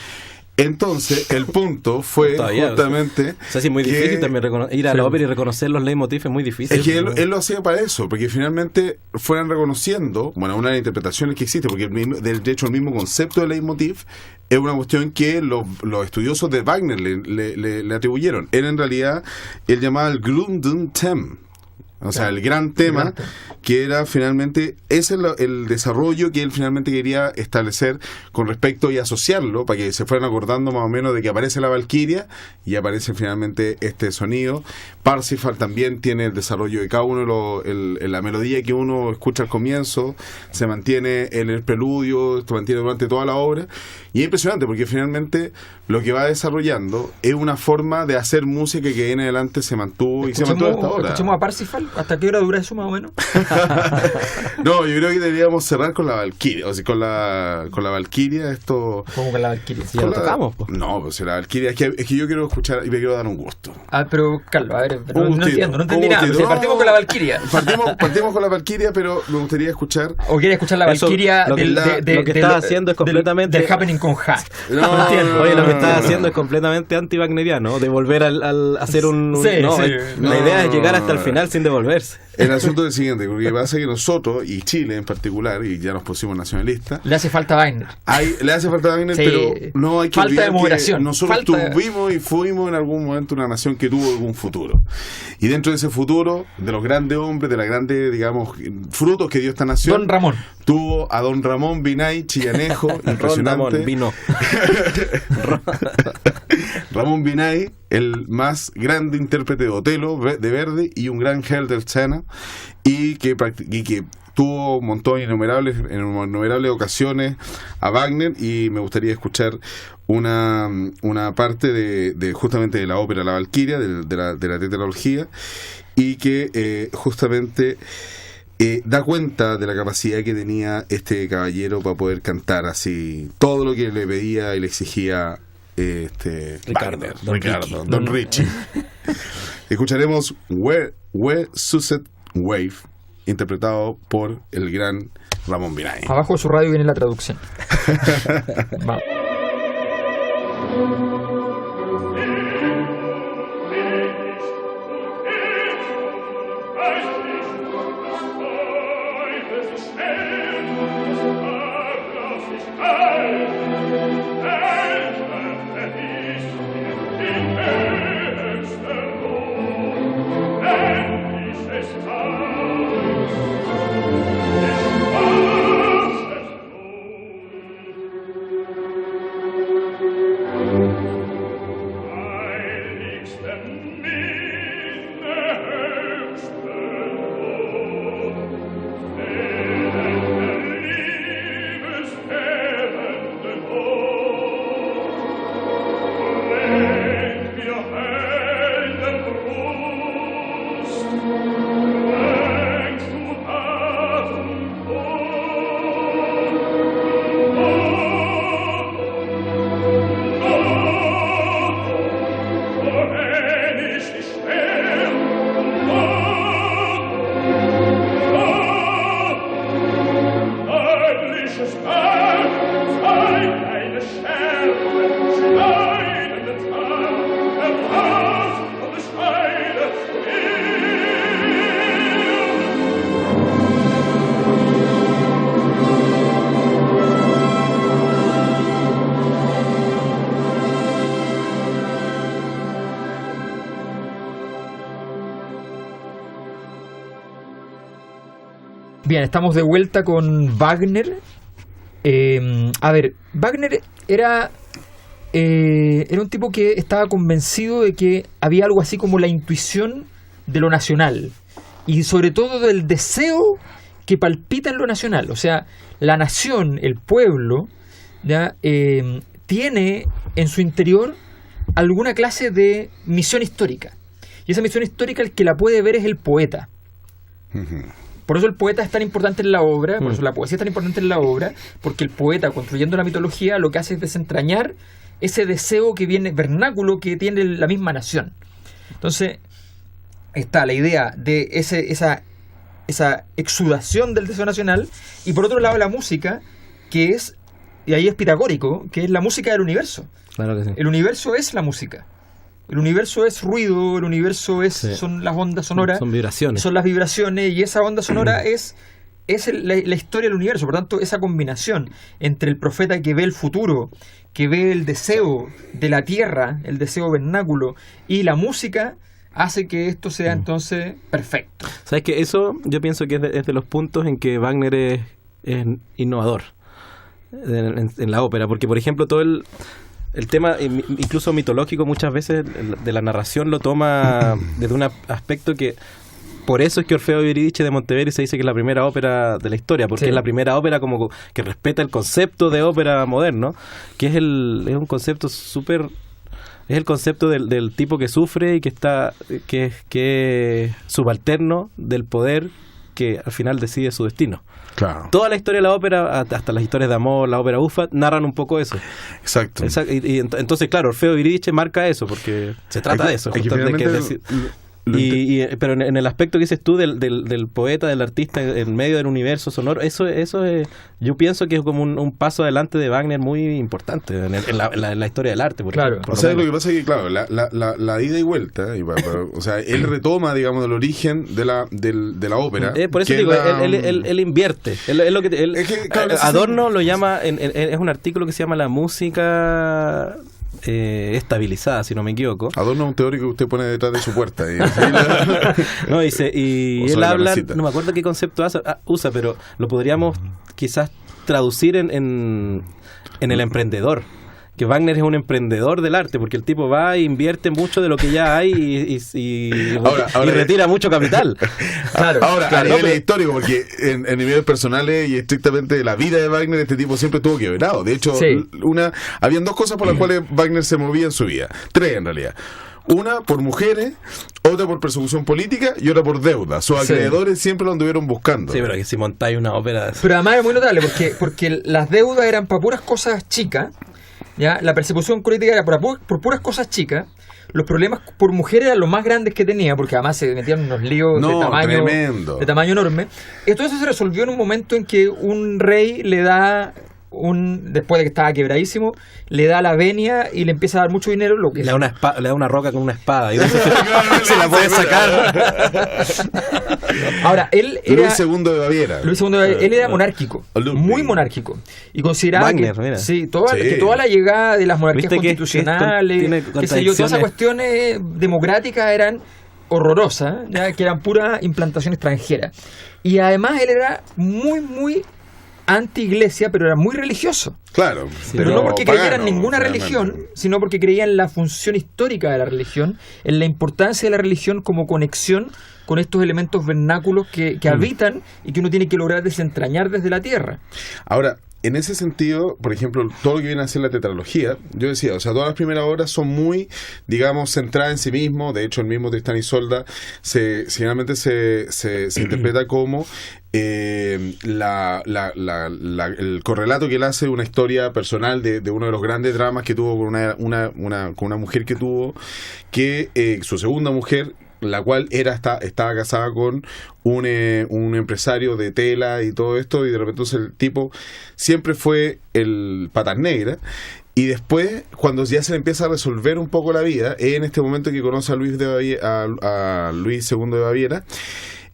Entonces, el punto fue justamente... O sea, sí, es muy difícil también ir a la ópera y reconocer los leitmotiv, es muy difícil. Es que él lo hacía para eso, porque finalmente fueran reconociendo, bueno, una de las interpretaciones que existe, porque de hecho el mismo concepto de leitmotiv es una cuestión que los estudiosos de Wagner le atribuyeron. Él en realidad, él llamaba el Grundthemen. O sea, el gran tema, que era finalmente, ese es el desarrollo que él finalmente quería establecer con respecto y asociarlo, para que se fueran acordando más o menos de que aparece la Valquiria y aparece finalmente este sonido. Parsifal también tiene el desarrollo de cada uno, la melodía que uno escucha al comienzo, se mantiene en el preludio, se mantiene durante toda la obra, y es impresionante porque finalmente lo que va desarrollando es una forma de hacer música que viene adelante se mantuvo y se mantuvo hasta ahora. ¿Escuchamos a Parsifal? ¿Hasta qué hora dura eso más o menos? No, yo creo que deberíamos cerrar con la Valquiria. O sea, con la Valquiria esto... ¿Cómo con la Valquiria? Si ya lo tocamos. No, pues la Valquiria es que yo quiero escuchar y me quiero dar un gusto. Pero Carlos, a ver, no entendí nada. Partimos con la Valquiria. Partimos con la Valquiria, pero me gustaría escuchar... ¿O quieres escuchar la Valquiria lo que estás haciendo es completamente... Del Happening con Ja. No entiendo. Oye, lo que estás haciendo es completamente anti-wagneriano, de volver al hacer un... La idea es llegar hasta el final sin devolverse. El asunto es el siguiente, porque pasa que nosotros, y Chile en particular, y ya nos pusimos nacionalistas... Le hace falta Wagner. Le hace falta Wagner, pero no hay que falta olvidar de moderación. Que nosotros tuvimos y fuimos en algún momento una nación que tuvo algún futuro. Y dentro de ese futuro, de los grandes hombres, de los grandes, digamos, frutos que dio esta nación... Don Ramón. Tuvo a don Ramón Binay, chillanejo, impresionante. Ramón, vino. Ramón Binay, el más grande intérprete de Otelo, de Verdi, y un gran Helder-Sena, y que tuvo un montón en innumerables ocasiones a Wagner, y me gustaría escuchar una parte de justamente de la ópera La Valquiria, de la tetralogía, y que justamente da cuenta de la capacidad que tenía este caballero para poder cantar así todo lo que le pedía y le exigía Ricardo, Don Richie. Escucharemos Where Sunset Wave, interpretado por el gran Ramón Vinay. Abajo de su radio viene la traducción. Vamos. Bien, estamos de vuelta con Wagner. Wagner era un tipo que estaba convencido de que había algo así como la intuición de lo nacional y sobre todo del deseo que palpita en lo nacional. O sea, la nación, el pueblo, ¿ya? Tiene en su interior alguna clase de misión histórica. Y esa misión histórica el que la puede ver es el poeta. Por eso el poeta es tan importante en la obra, por eso la poesía es tan importante en la obra, porque el poeta, construyendo la mitología, lo que hace es desentrañar ese deseo que viene, vernáculo, que tiene la misma nación. Entonces, está la idea de esa exudación del deseo nacional, y por otro lado la música, que es, y ahí es pitagórico, que es la música del universo. Claro que sí. El universo es la música. El universo es ruido, el universo son las ondas sonoras. Son vibraciones. Son las vibraciones, y esa onda sonora es la historia del universo. Por tanto, esa combinación entre el profeta que ve el futuro, que ve el deseo de la tierra, el deseo vernáculo, y la música, hace que esto sea entonces perfecto. ¿Sabes qué? Eso yo pienso que es de los puntos en que Wagner es innovador en la ópera. Porque, por ejemplo, todo el tema, incluso mitológico, muchas veces de la narración lo toma desde un aspecto que... Por eso es que Orfeo y Eurídice de Monteverdi se dice que es la primera ópera de la historia, porque es la primera ópera como que respeta el concepto de ópera moderno, que es un concepto súper... Es el concepto del tipo que sufre y que es subalterno del poder que al final decide su destino. Claro. Toda la historia de la ópera, hasta las historias de amor, la ópera bufa, narran un poco eso. Exacto. Y entonces, claro, Orfeo y Eurídice marca eso, porque se trata de eso. Pero en el aspecto que dices tú del poeta, del artista en medio del universo sonoro, eso es, yo pienso que es como un paso adelante de Wagner muy importante en la historia del arte. Claro. O sea, lo que pasa es que, claro, la ida y vuelta, o sea, él retoma, digamos, el origen de la ópera. Por eso digo, él invierte. Adorno lo llama, es un artículo que se llama La música... estabilizada, si no me equivoco. Adorno es un teórico que usted pone detrás de su puerta. No, dice, y él habla, no me acuerdo qué concepto usa, pero lo podríamos quizás traducir en el emprendedor. Que Wagner es un emprendedor del arte, porque el tipo va e invierte mucho de lo que ya hay y retira mucho capital. Ahora, a nivel histórico, porque en niveles personales y estrictamente de la vida de Wagner, este tipo siempre estuvo quebrado. De hecho, habían dos cosas por las cuales Wagner se movía en su vida. Tres, en realidad. Una por mujeres, otra por persecución política y otra por deuda. Sus acreedores siempre lo anduvieron buscando. Sí, pero que si montáis una ópera... Pero además es muy notable, porque las deudas eran para puras cosas chicas. ¿ya? La persecución política era por puras cosas chicas. Los problemas por mujeres eran los más grandes que tenía, porque además se metían en unos líos de tamaño enorme. Y todo eso se resolvió en un momento en que un rey le da después de que estaba quebradísimo, le da la venia y le empieza a dar mucho dinero, lo que le da una roca con una espada y se la puede sacar. Ahora, él era Luis II de Baviera. Él era monárquico, muy monárquico, y consideraba Wagner, que toda la llegada de las monarquías constitucionales, todas esas cuestiones democráticas eran horrorosas, ya que eran pura implantación extranjera. Y además él era muy anti-iglesia, pero era muy religioso. Claro. Pero no porque creyera en ninguna religión, sino porque creía en la función histórica de la religión, en la importancia de la religión como conexión con estos elementos vernáculos que habitan y que uno tiene que lograr desentrañar desde la tierra. Ahora, en ese sentido, por ejemplo, todo lo que viene a ser la tetralogía, yo decía, o sea, todas las primeras obras son muy, digamos, centradas en sí mismo. De hecho, el mismo Tristán y Isolda generalmente se interpreta como el correlato que él hace de una historia personal de uno de los grandes dramas que tuvo con una mujer que tuvo, su segunda mujer, la cual estaba casada con un empresario de tela y todo esto, y de repente el tipo siempre fue el patas negra. Y después, cuando ya se le empieza a resolver un poco la vida, es en este momento que conoce a Luis II de Baviera,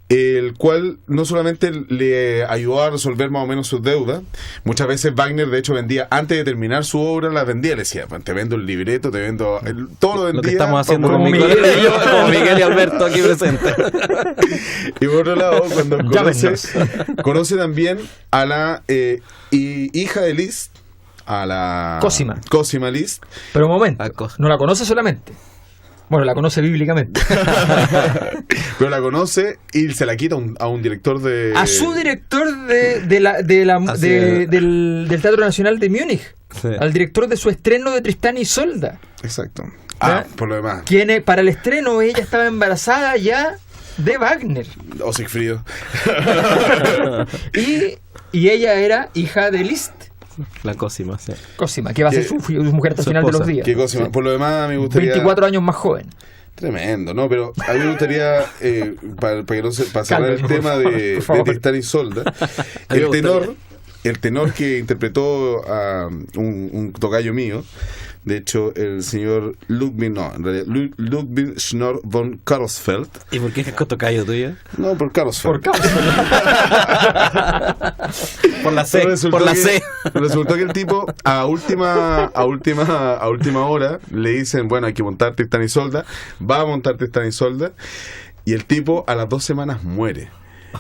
el cual no solamente le ayudó a resolver más o menos sus deudas. Muchas veces Wagner, de hecho, vendía, antes de terminar su obra, la vendía, le decía, te vendo el libreto, te vendo todo, lo vendía. Lo que estamos haciendo como Miguel y Alberto aquí presentes. Y por otro lado, cuando conoce también a la hija de Liszt, a la Cosima Liszt. Pero un momento, no la conoce solamente. Bueno, la conoce bíblicamente. Pero la conoce y se la quita a un director de... A su director del Teatro Nacional de Múnich. Sí. Al director de su estreno de Tristán y Isolda. Exacto. Por lo demás. Para el estreno ella estaba embarazada ya de Wagner. O Sigfrido. y ella era hija de Liszt. La Cosima, sí. Cosima, que va a ser su mujer hasta el final de los días. ¿Qué Cosima? Sí. Por lo demás, me gustaría... 24 años más joven. Tremendo, ¿no? Pero a mí me gustaría, para cerrar el tema de Tristán y Isolda, el tenor que interpretó a un tocayo mío, de hecho, el señor Ludwig Schnorr von Karlsfeld. ¿Y por qué es tocayo tuyo? No, por Karlsfeld. Por la C. Resultó que el tipo a última hora le dicen, bueno, hay que montar Tristán y Isolda, va a montar Tristán y Isolda, y el tipo a las 2 semanas muere.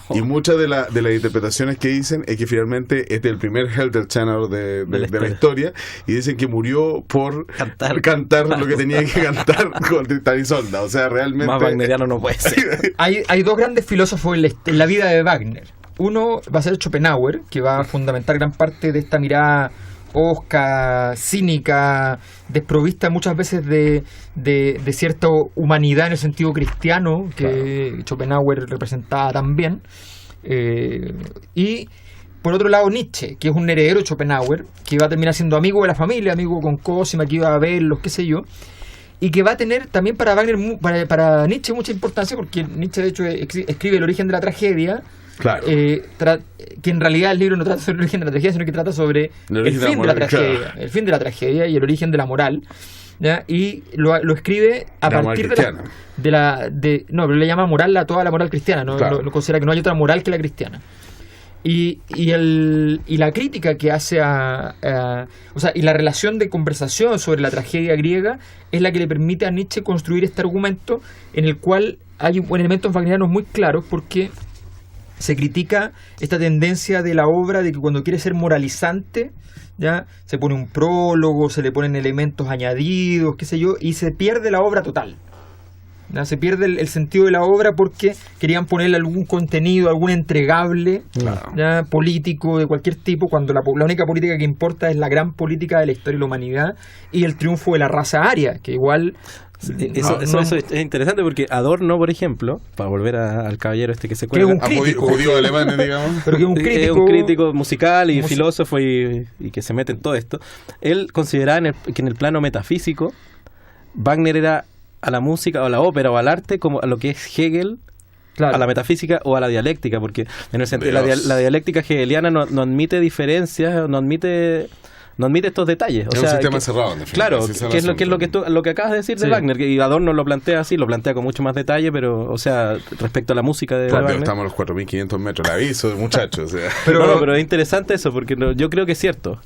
Y muchas de las interpretaciones que dicen es que finalmente este es el primer Helter Channel de la historia, y dicen que murió por cantar lo que tenía que cantar con Tristán y Isolda. O sea, realmente... Más wagneriano no puede ser. Hay dos grandes filósofos en la vida de Wagner. Uno va a ser Schopenhauer, que va a fundamentar gran parte de esta mirada osca, cínica, desprovista muchas veces de cierta humanidad en el sentido cristiano que Schopenhauer representaba también. Y por otro lado Nietzsche, que es un heredero de Schopenhauer, que va a terminar siendo amigo de la familia, amigo con Cosima, que iba a verlos, qué sé yo, y que va a tener también para Wagner, para Nietzsche mucha importancia, porque Nietzsche de hecho escribe El origen de la tragedia. Claro. Que en realidad el libro no trata sobre el origen de la tragedia, sino que trata sobre el fin de la tragedia, claro. El fin de la tragedia y el origen de la moral, ¿ya? Y lo escribe a partir pero le llama moral a toda la moral cristiana, ¿no? Claro. Lo considera que no hay otra moral que la cristiana. Y la crítica que hace y la relación de conversación sobre la tragedia griega es la que le permite a Nietzsche construir este argumento en el cual hay elementos wagnerianos muy claros, porque se critica esta tendencia de la obra de que cuando quiere ser moralizante, ya se pone un prólogo, se le ponen elementos añadidos, qué sé yo, y se pierde la obra total. ¿Ya? Se pierde el sentido de la obra porque querían ponerle algún contenido, algún entregable, ¿ya? Político de cualquier tipo, cuando la única política que importa es la gran política de la historia de la humanidad y el triunfo de la raza aria, que igual Eso es interesante porque Adorno, por ejemplo, para volver al caballero este que se cuelga, judío alemán, digamos, pero que es un crítico musical y filósofo y que se mete en todo esto. Él consideraba que en el plano metafísico Wagner era a la música o a la ópera o al arte como a lo que es Hegel, a la metafísica o a la dialéctica, porque en el sentido la dialéctica hegeliana no admite diferencias, no admite estos detalles. Es un sistema cerrado, en definitiva. Claro, que es lo que acabas de decir de Wagner, y Adorno lo plantea así, lo plantea con mucho más detalle, pero, o sea, respecto a la música de Wagner. Estamos a los 4.500 metros, el aviso, muchachos. O sea. Pero es interesante eso, porque yo creo que es cierto.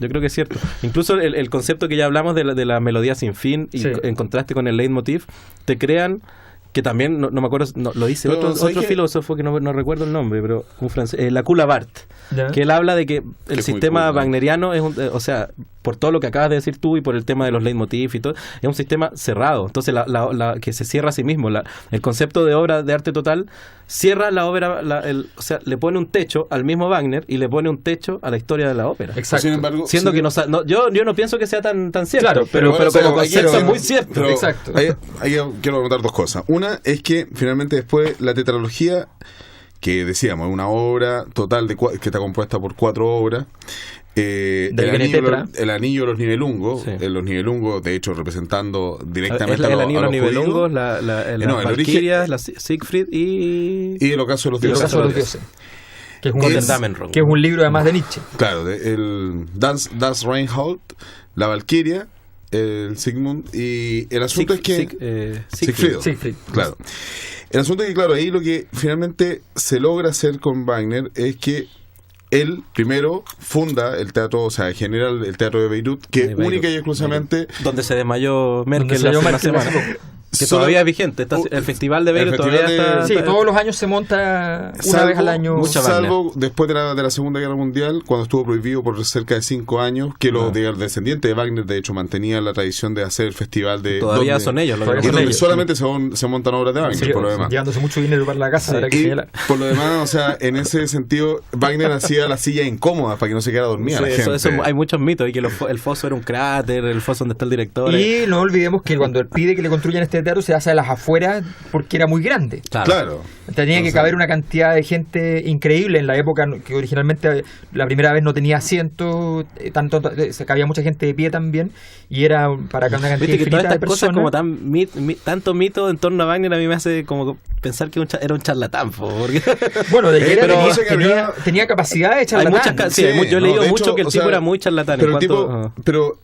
Incluso el concepto que ya hablamos de la melodía sin fin, y en contraste con el leitmotiv, te crean... que también, no me acuerdo, lo dice otro filósofo que no recuerdo el nombre, pero un francés, Lacoue-Labarthe, que él habla de que el sistema wagneriano es o sea, por todo lo que acabas de decir tú y por el tema de los leitmotiv y todo, es un sistema cerrado, entonces que se cierra a sí mismo. El concepto de obra de arte total cierra la ópera, o sea, le pone un techo al mismo Wagner y le pone un techo a la historia de la ópera. Exacto. Sin embargo, siendo que yo no pienso que sea tan cierto, claro, pero como concepto es muy cierto. Pero exacto. Ahí quiero anotar dos cosas. Una es que finalmente después la tetralogía, que decíamos, es una obra total que está compuesta por 4 obras. El anillo de los Nibelungos, los Nibelungos, de hecho, representando directamente el anillo de los Nibelungos, las Valquirias, la Siegfried y el ocaso de los dioses. Que es un libro además de Nietzsche. Claro, el Das Reinhold, la Valquiria, el Sigmund, y el asunto es que Siegfried. Claro. El asunto es que, claro, ahí lo que finalmente se logra hacer con Wagner es que él primero funda el teatro, o sea, genera el teatro de Beirut, que única y exclusivamente... Donde se desmayó Merkel la semana. Que todavía es vigente. El Festival de Beirut todavía está... Sí, todos los años se monta una vez al año. Salvo después de la Segunda Guerra Mundial, cuando estuvo prohibido por cerca de 5 años, que los descendientes de Wagner, de hecho, mantenían la tradición de hacer el festival de... Todavía son ellos. Donde solamente se montan obras de Wagner, por lo demás. Llevándose mucho dinero para la casa. Y por lo demás, o sea, en ese sentido, Wagner hacía la silla incómoda para que no se quedara dormida la gente. Eso, hay muchos mitos, y que el foso era un cráter, el foso donde está el director. Y no olvidemos que cuando él pide que le construyan este teatro, se hace a las afueras porque era muy grande. Claro. Tenía que caber una cantidad de gente increíble en la época que originalmente la primera vez no tenía asientos, cabía mucha gente de pie también, y era para una cantidad infinita de personas. Como tanto mito en torno a Wagner, a mí me hace como pensar que era un charlatán. Bueno, de que tenía capacidad de charlatán. Yo he leído mucho que el tipo era muy charlatán. Pero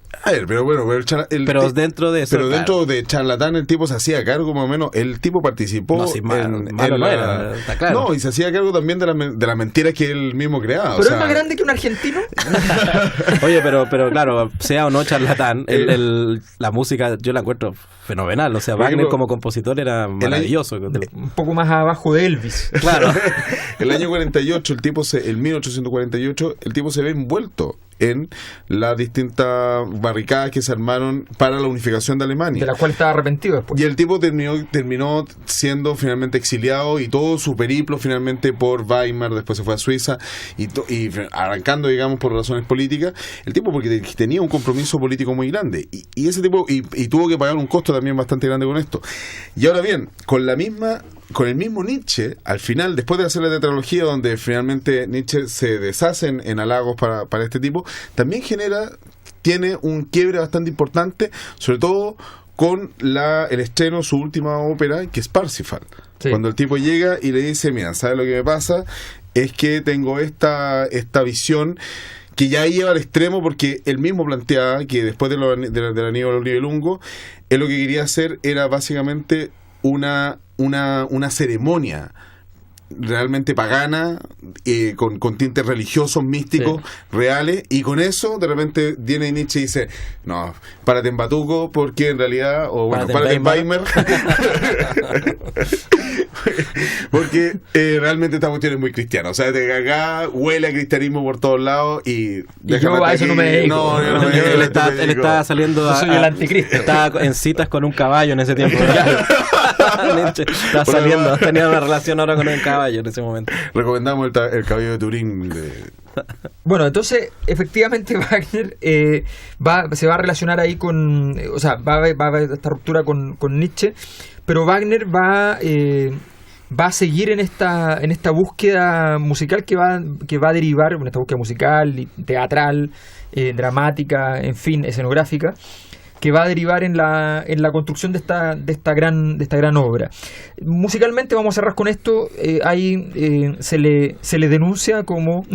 dentro de eso, dentro de charlatán, el tipo se hacía cargo más o menos. El tipo participó está claro. No, y se hacía cargo también de las mentiras que él mismo creaba. Pero es más grande que un argentino. Oye, pero claro, sea o no charlatán, la música yo la encuentro fenomenal. O sea, Wagner como compositor era maravilloso. Un poco más abajo de Elvis. Claro. El año 48, el 1848, el tipo se ve envuelto en las distintas barricadas que se armaron para la unificación de Alemania, de la cual estaba arrepentido después. Y el tipo terminó siendo finalmente exiliado, y todo su periplo finalmente por Weimar, después se fue a Suiza y arrancando, digamos, por razones políticas, el tipo porque tenía un compromiso político muy grande, y ese tipo y tuvo que pagar un costo también bastante grande con esto. Y ahora bien, con el mismo Nietzsche, al final, después de hacer la tetralogía, donde finalmente Nietzsche se deshace en halagos para este tipo, también tiene un quiebre bastante importante, sobre todo con el estreno de su última ópera, que es Parsifal. Sí. Cuando el tipo llega y le dice, mira, ¿sabes lo que me pasa? Es que tengo esta visión que ya lleva al extremo, porque él mismo planteaba que después del anillo de los Nibelungos, él lo que quería hacer era básicamente una ceremonia realmente pagana, con tintes religiosos, místicos, reales, y con eso de repente viene Nietzsche y dice, no, párate en Batuco, porque en realidad, párate en Weimar porque realmente esta cuestión es muy cristiana, o sea, acá huele a cristianismo por todos lados, y yo a eso no me dedico. Él está saliendo soy el anticristo. Estaba en citas con un caballo en ese tiempo. Está saliendo, tenía una relación ahora con el caballo en ese momento. Recomendamos el caballo de Turín. Bueno, entonces, efectivamente Wagner se va a relacionar ahí con... O sea, va a haber esta ruptura con Nietzsche, pero Wagner va a seguir en esta búsqueda musical que va a derivar, en esta búsqueda musical, teatral, dramática, en fin, escenográfica, que va a derivar en la construcción de esta gran obra. Musicalmente, vamos a cerrar con esto, se le denuncia como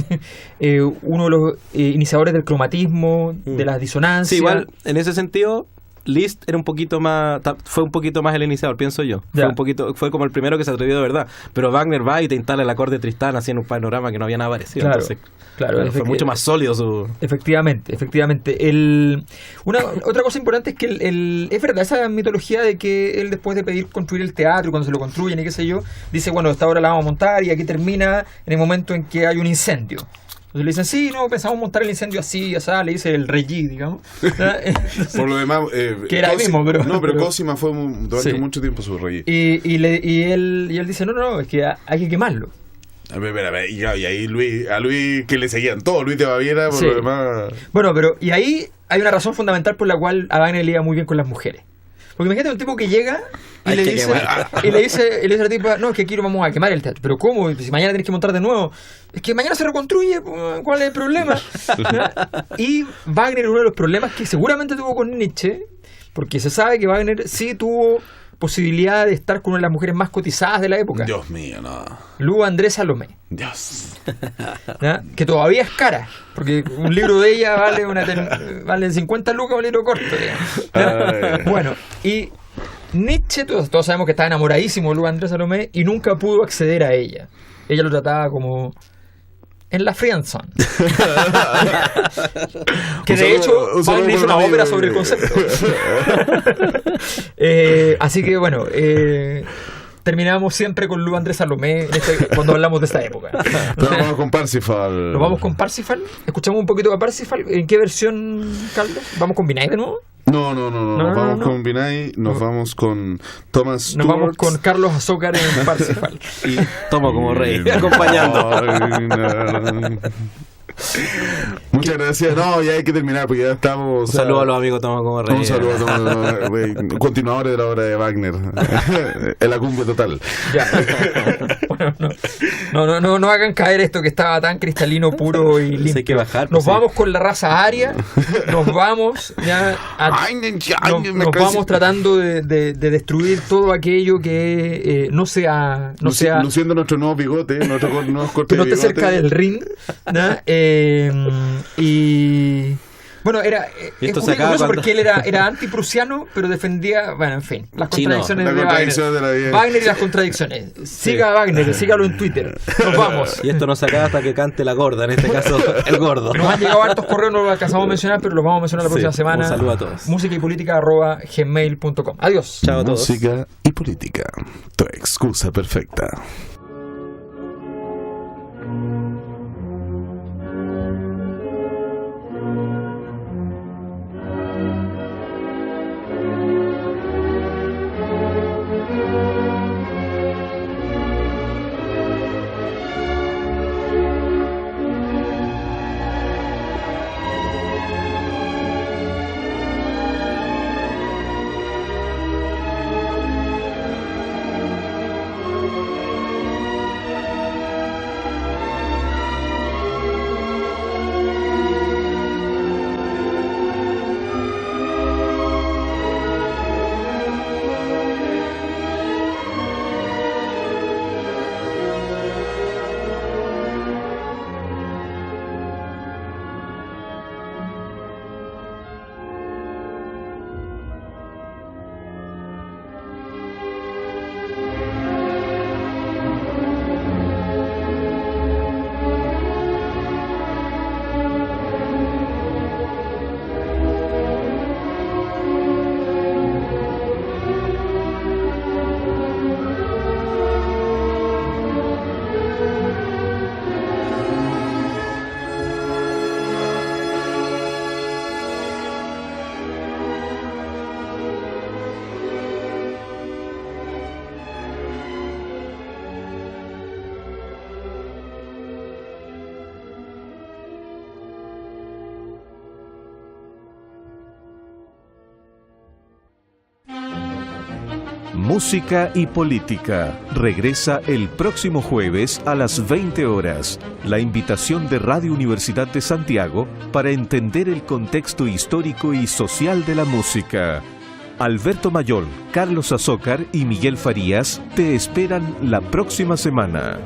uno de los iniciadores del cromatismo, de las disonancias. Sí, igual, en ese sentido, Liszt era fue un poquito más el iniciador, pienso yo. Fue como el primero que se atrevió de verdad. Pero Wagner va y te instala el acorde Tristán así en un panorama que no había nada parecido. Claro, entonces, claro, fue mucho más sólido su... Efectivamente. Otra cosa importante es que es verdad, esa mitología de que él, después de pedir construir el teatro, cuando se lo construyen y qué sé yo, dice, bueno, esta obra la vamos a montar y aquí termina en el momento en que hay un incendio. Entonces le dicen, sí, no, pensamos montar el incendio así, le dice el Regí, digamos. Por lo demás, que era el mismo, pero... No, pero Cosima fue durante mucho tiempo su Regí. Y él dice, no, es que hay que quemarlo. A ver, y ahí a Luis que le seguían todo, Luis de Baviera, por lo demás... Bueno, pero y ahí hay una razón fundamental por la cual a Wagner le iba muy bien con las mujeres. Porque imagínate un tipo que llega y le dice a la tipa, no, es que aquí lo vamos a quemar el teatro. Pero ¿cómo? Si mañana tenés que montar de nuevo. Es que mañana se reconstruye, ¿cuál es el problema? Y Wagner, uno de los problemas que seguramente tuvo con Nietzsche, porque se sabe que Wagner sí tuvo posibilidad de estar con una de las mujeres más cotizadas de la época. Dios mío, no. Lu Andrés Salomé. Dios. Que todavía es cara, porque un libro de ella vale 50 lucas un libro corto. Bueno, y Nietzsche, todos sabemos que estaba enamoradísimo de Lu Andrés Salomé y nunca pudo acceder a ella. Ella lo trataba como... en la friendzone. Que de hecho Wagner hizo una ópera sobre el concepto. Así que bueno, terminamos siempre con Lu Andrés Salomé cuando hablamos de esta época. Pero vamos con Parsifal. ¿Nos vamos con Parsifal? ¿Escuchamos un poquito de Parsifal? ¿En qué versión, Carlos? ¿Vamos con Vinay de nuevo? No. Nos vamos con Vinay, nos vamos con Thomas Stewart. Nos vamos con Carlos Azócar en Parsifal. Y Tomo como rey, acompañando. Muchas gracias. No, ya hay que terminar porque ya estamos. Un saludo a los amigos Tomo como rey. Un saludo a Tomo Rey, continuadores de la obra de Wagner. En la cumbre total. Ya. Bueno, no hagan caer esto que estaba tan cristalino, puro y limpio. Hay que bajar, nos vamos con la raza aria. Nos vamos ya nos vamos tratando de destruir todo aquello que no sea luciendo nuestro nuevo bigote, nuestros nuevos cortes que no de esté bigote. cerca del ring, ¿no? Y bueno, es curioso porque él era antiprusiano, pero defendía, bueno, en fin, las contradicciones de Wagner. Wagner y las contradicciones. Siga a Wagner, sígalo en Twitter. Nos vamos. Y esto no se acaba hasta que cante la gorda, en este caso el gordo. Nos han llegado hartos correos, no los alcanzamos a mencionar, pero los vamos a mencionar la próxima semana. Un saludo a todos. musicaypolitica@gmail.com. Adiós. Chao a todos. Música y política, tu excusa perfecta. Música y Política regresa el próximo jueves a las 20 horas. La invitación de Radio Universidad de Santiago para entender el contexto histórico y social de la música. Alberto Mayol, Carlos Azócar y Miguel Farías te esperan la próxima semana.